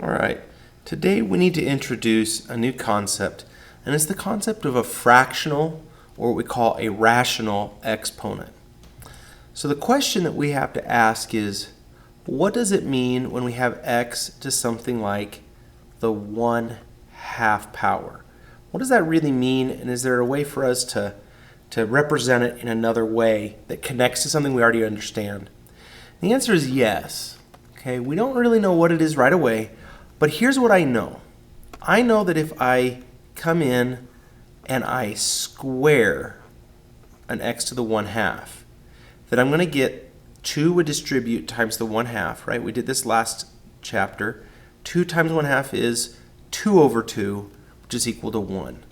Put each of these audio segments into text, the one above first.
All right, today we need to introduce a new concept, and it's the concept of a fractional, or what we call a rational exponent. So the question that we have to ask is, what does it mean when we have x to something like the 1/2 power? What does that really mean, and is there a way for us to represent it in another way that connects to something we already understand? The answer is yes. Okay, we don't really know what it is right away, but here's what I know. I know that if I come in and I square an x to the 1/2, that I'm going to get 2 would distribute times the 1/2, right? We did this last chapter. 2 times 1/2 is 2 over 2, which is equal to 1.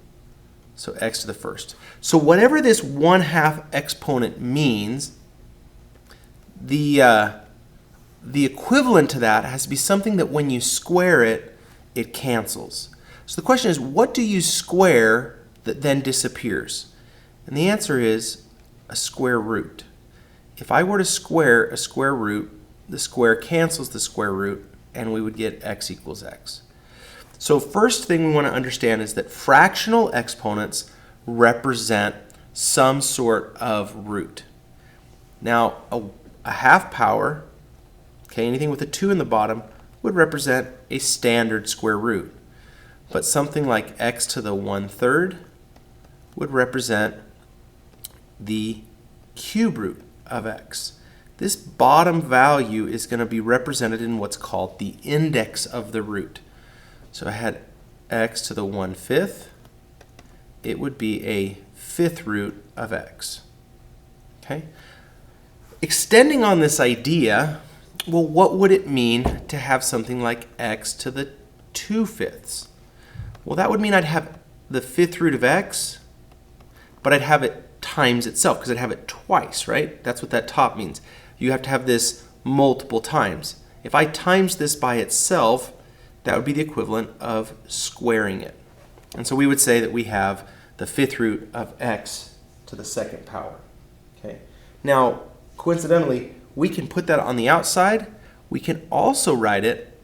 So x to the first. So whatever this 1/2 exponent means, the equivalent to that has to be something that when you square it, it cancels. So the question is, what do you square that then disappears? And the answer is a square root. If I were to square a square root, the square cancels the square root, and we would get x equals x. So first thing we want to understand is that fractional exponents represent some sort of root. Now, a 1/2 power, okay, anything with a 2 in the bottom, would represent a standard square root. But something like x to the 1/3 would represent the cube root of x. This bottom value is going to be represented in what's called the index of the root. So I had x to the 1/5. It would be a 5th root of x. Okay? Extending on this idea, well, what would it mean to have something like x to the 2/5? Well, that would mean I'd have the 5th root of x, but I'd have it times itself, because I'd have it twice, right? That's what that top means. You have to have this multiple times. If I times this by itself, that would be the equivalent of squaring it. And so we would say that we have the 5th root of x to the 2nd power. Okay. Now, coincidentally, we can put that on the outside. We can also write it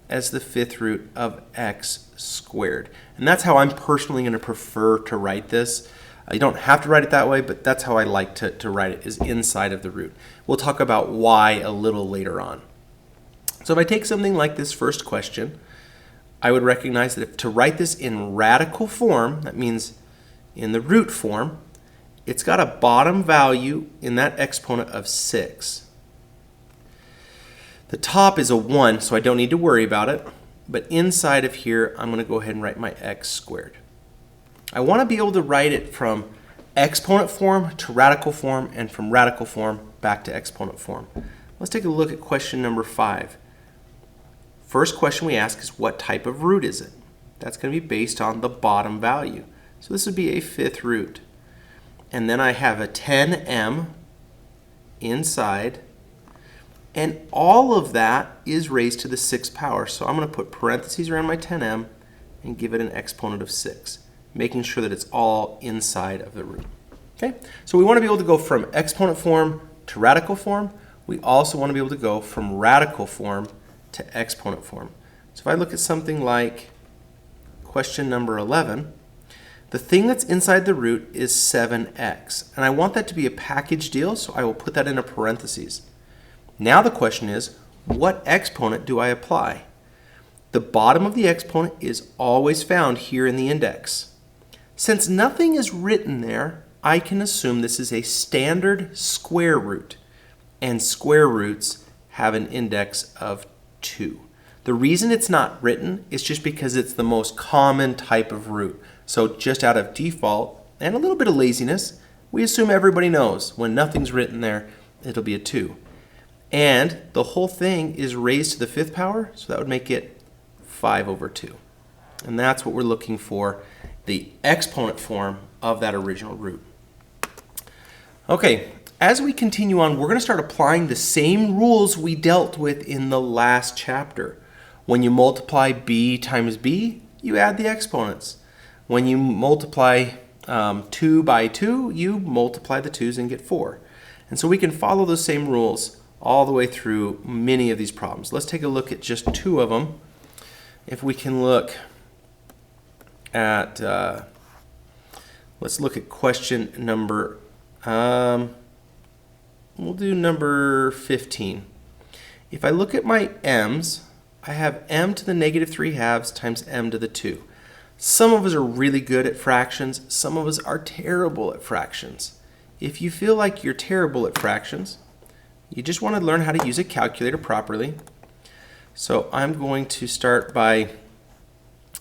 as the 5th root of x squared. And that's how I'm personally going to prefer to write this. You don't have to write it that way, but that's how I like to write it, is inside of the root. We'll talk about why a little later on. So if I take something like this first question, I would recognize that if to write this in radical form, that means in the root form, it's got a bottom value in that exponent of 6. The top is a 1, so I don't need to worry about it. But inside of here, I'm going to go ahead and write my x squared. I want to be able to write it from exponent form to radical form, and from radical form back to exponent form. Let's take a look at question number 5. First question we ask is, what type of root is it? That's going to be based on the bottom value. So this would be a 5th root. And then I have a 10m inside, and all of that is raised to the 6th power. So I'm going to put parentheses around my 10m and give it an exponent of 6, making sure that it's all inside of the root. Okay? So we want to be able to go from exponent form to radical form. We also want to be able to go from radical form to exponent form. So if I look at something like question number 11, the thing that's inside the root is 7x. And I want that to be a package deal, so I will put that in a parentheses. Now the question is, what exponent do I apply? The bottom of the exponent is always found here in the index. Since nothing is written there, I can assume this is a standard square root, and square roots have an index of 2. The reason it's not written is just because it's the most common type of root. So just out of default and a little bit of laziness, we assume everybody knows when nothing's written there, it'll be a 2. And the whole thing is raised to the 5th power, so that would make it 5 over 2. And that's what we're looking for, the exponent form of that original root. Okay, as we continue on, we're going to start applying the same rules we dealt with in the last chapter. When you multiply b times b, you add the exponents. When you multiply 2 by 2, you multiply the 2's and get 4. And so we can follow those same rules all the way through many of these problems. Let's take a look at just two of them. If we can look at, let's look at question number, we'll do number 15. If I look at my m's, I have m to the negative 3/2 times m to the 2. Some of us are really good at fractions. Some of us are terrible at fractions. If you feel like you're terrible at fractions, you just want to learn how to use a calculator properly. So I'm going to start by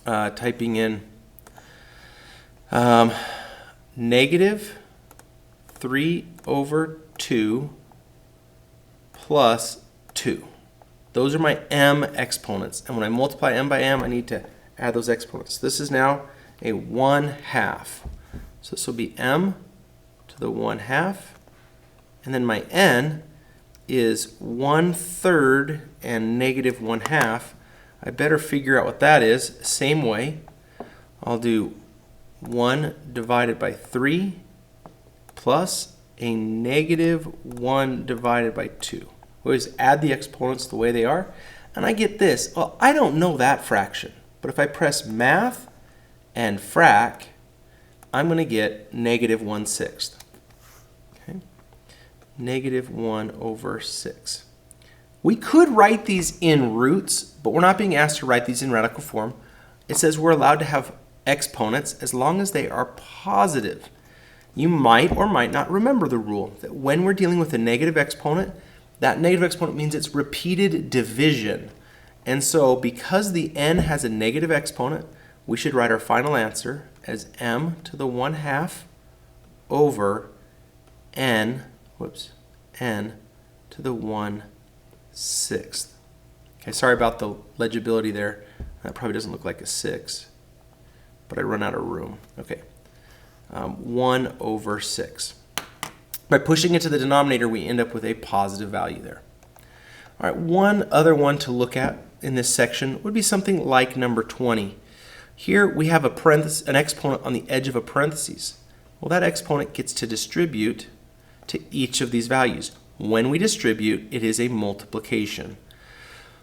typing in negative 3/2 plus 2. Those are my m exponents. And when I multiply m by m, I need to add those exponents. This is now a 1/2. So this will be m to the 1/2. And then my n is 1/3 and negative 1/2. I better figure out what that is. Same way, I'll do 1 divided by 3 plus a negative 1 divided by 2. We always add the exponents the way they are, and I get this. Well, I don't know that fraction, but if I press math and frac, I'm going to get negative 1/6. Okay? Negative 1/6. We could write these in roots, but we're not being asked to write these in radical form. It says we're allowed to have exponents as long as they are positive. You might or might not remember the rule that when we're dealing with a negative exponent, that negative exponent means it's repeated division. And so because the n has a negative exponent, we should write our final answer as m to the 1/2 over n to the 1/6. Okay, sorry about the legibility there. That probably doesn't look like a 6, but I run out of room. Okay, 1/6. By pushing it to the denominator, we end up with a positive value there. All right, one other one to look at in this section would be something like number 20. Here we have an exponent on the edge of a parentheses. Well, that exponent gets to distribute to each of these values. When we distribute, it is a multiplication.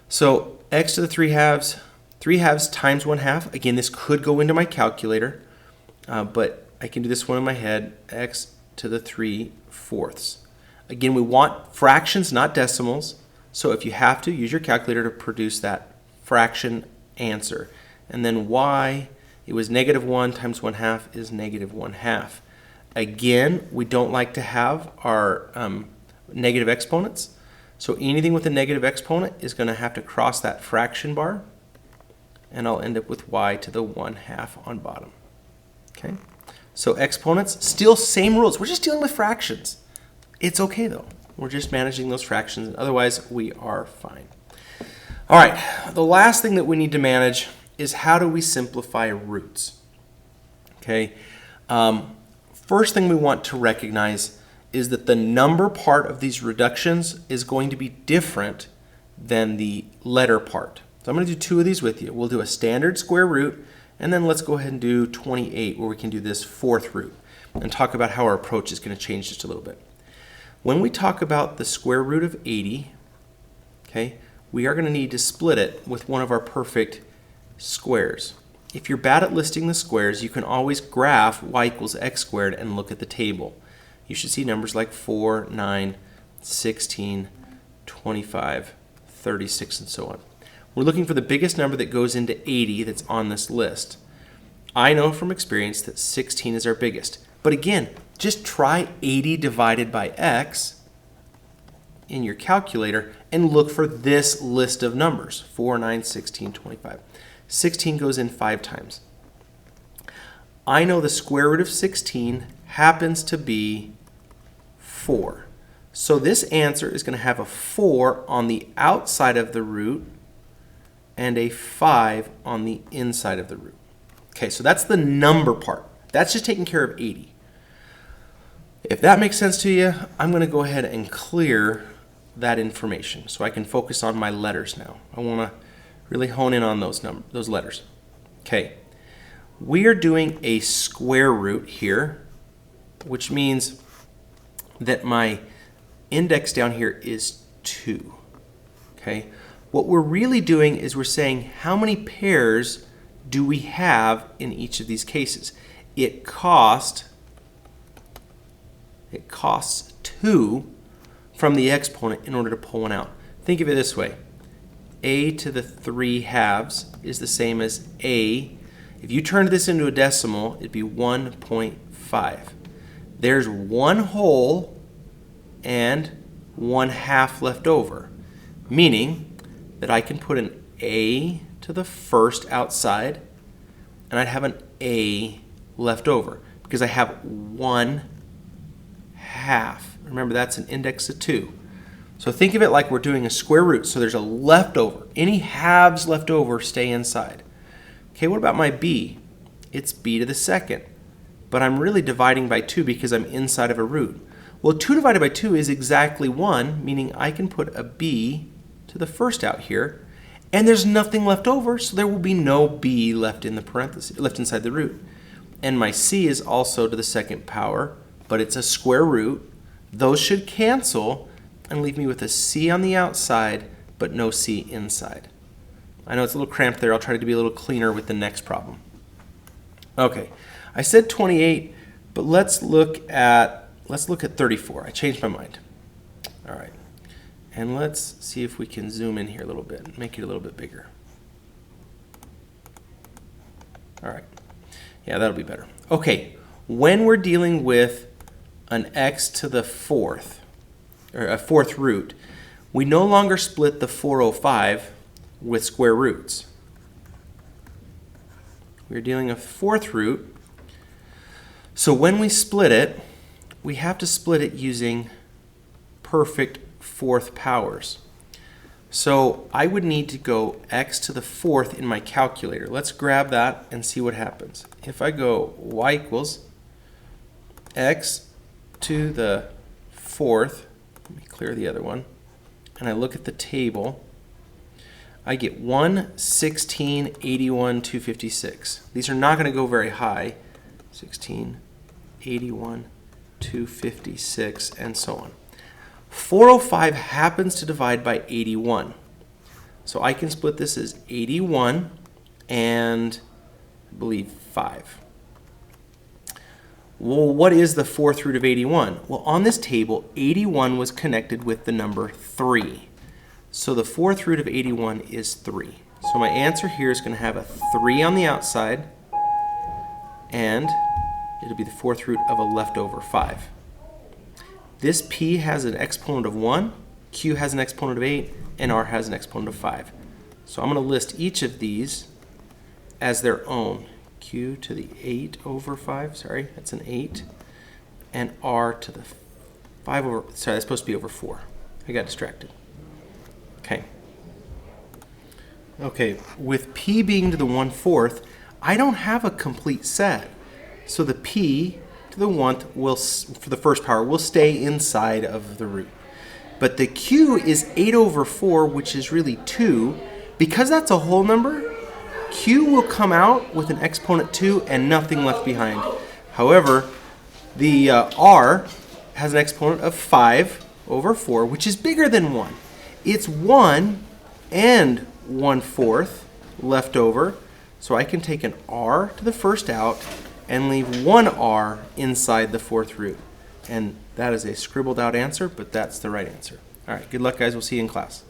So x to the 3/2, 3/2 times 1/2. Again, this could go into my calculator, but I can do this one in my head. X to the 3/4. Again, we want fractions, not decimals. So if you have to, use your calculator to produce that fraction answer. And then y, it was negative 1 times 1/2 is negative 1/2. Again, we don't like to have our negative exponents. So anything with a negative exponent is going to have to cross that fraction bar. And I'll end up with y to the 1/2 on bottom. Okay? So exponents, still same rules. We're just dealing with fractions. It's okay though. We're just managing those fractions, and otherwise we are fine. All right, the last thing that we need to manage is how do we simplify roots? Okay, first thing we want to recognize is that the number part of these reductions is going to be different than the letter part. So I'm going to do two of these with you. We'll do a standard square root, and then let's go ahead and do 28, where we can do this fourth root and talk about how our approach is going to change just a little bit. When we talk about the square root of 80, okay, we are going to need to split it with one of our perfect squares. If you're bad at listing the squares, you can always graph y equals x squared and look at the table. You should see numbers like 4, 9, 16, 25, 36, and so on. We're looking for the biggest number that goes into 80 that's on this list. I know from experience that 16 is our biggest. But again, just try 80 divided by x in your calculator and look for this list of numbers, 4, 9, 16, 25. 16 goes in 5 times. I know the square root of 16 happens to be 4. So this answer is going to have a 4 on the outside of the root and a 5 on the inside of the root. Okay, so that's the number part. That's just taking care of 80. If that makes sense to you, I'm going to go ahead and clear that information so I can focus on my letters now. I want to really hone in on those letters. Okay, we are doing a square root here, which means that my index down here is 2. Okay? What we're really doing is we're saying how many pairs do we have in each of these cases. It costs 2 from the exponent in order to pull one out. Think of it this way. A to the 3 halves is the same as A. If you turned this into a decimal, it'd be 1.5. There's one whole and 1/2 left over, meaning that I can put an A to the first outside, and I'd have an A left over because I have 1/2. Remember, that's an index of 2. So think of it like we're doing a square root. So there's a leftover. Any halves left over stay inside. Okay, what about my B? It's B to the second. But I'm really dividing by 2 because I'm inside of a root. Well, 2 divided by 2 is exactly 1, meaning I can put a B to the first out here, and there's nothing left over, so there will be no B left in the parentheses, left inside the root. And my C is also to the second power, but it's a square root. Those should cancel and leave me with a C on the outside, but no C inside. I know it's a little cramped there. I'll try to be a little cleaner with the next problem. Okay, I said 28, but let's look at 34. I changed my mind. All right, and let's see if we can zoom in here a little bit and make it a little bit bigger. All right, yeah, that'll be better. Okay, when we're dealing with an x to the 4th, or a 4th root, we no longer split the 405 with square roots. We're dealing a 4th root, so when we split it, we have to split it using perfect 4th powers. So I would need to go x to the 4th in my calculator. Let's grab that and see what happens. If I go y equals x to the 4th, let me clear the other one, and I look at the table, I get 1, 16, 81, 256. These are not going to go very high. 16, 81, 256, and so on. 405 happens to divide by 81. So I can split this as 81 and I believe 5. Well, what is the 4th root of 81? Well, on this table, 81 was connected with the number 3. So the 4th root of 81 is 3. So my answer here is going to have a 3 on the outside, and it'll be the 4th root of a leftover 5. This P has an exponent of 1, Q has an exponent of 8, and R has an exponent of 5. So I'm going to list each of these as their own. Q to the 8 over 5, sorry, that's an 8, and R to the 5 over, sorry, that's supposed to be over 4. I got distracted. Okay, with P being to the 1/4, I don't have a complete set. So the P to the 1th will, for the first power, will stay inside of the root. But the Q is 8 over 4, which is really 2. Because that's a whole number, Q will come out with an exponent 2 and nothing left behind. However, the R has an exponent of 5 over 4, which is bigger than 1. It's 1 and 1/4 left over, so I can take an R to the first out and leave one R inside the 4th root. And that is a scribbled out answer, but that's the right answer. All right, good luck, guys. We'll see you in class.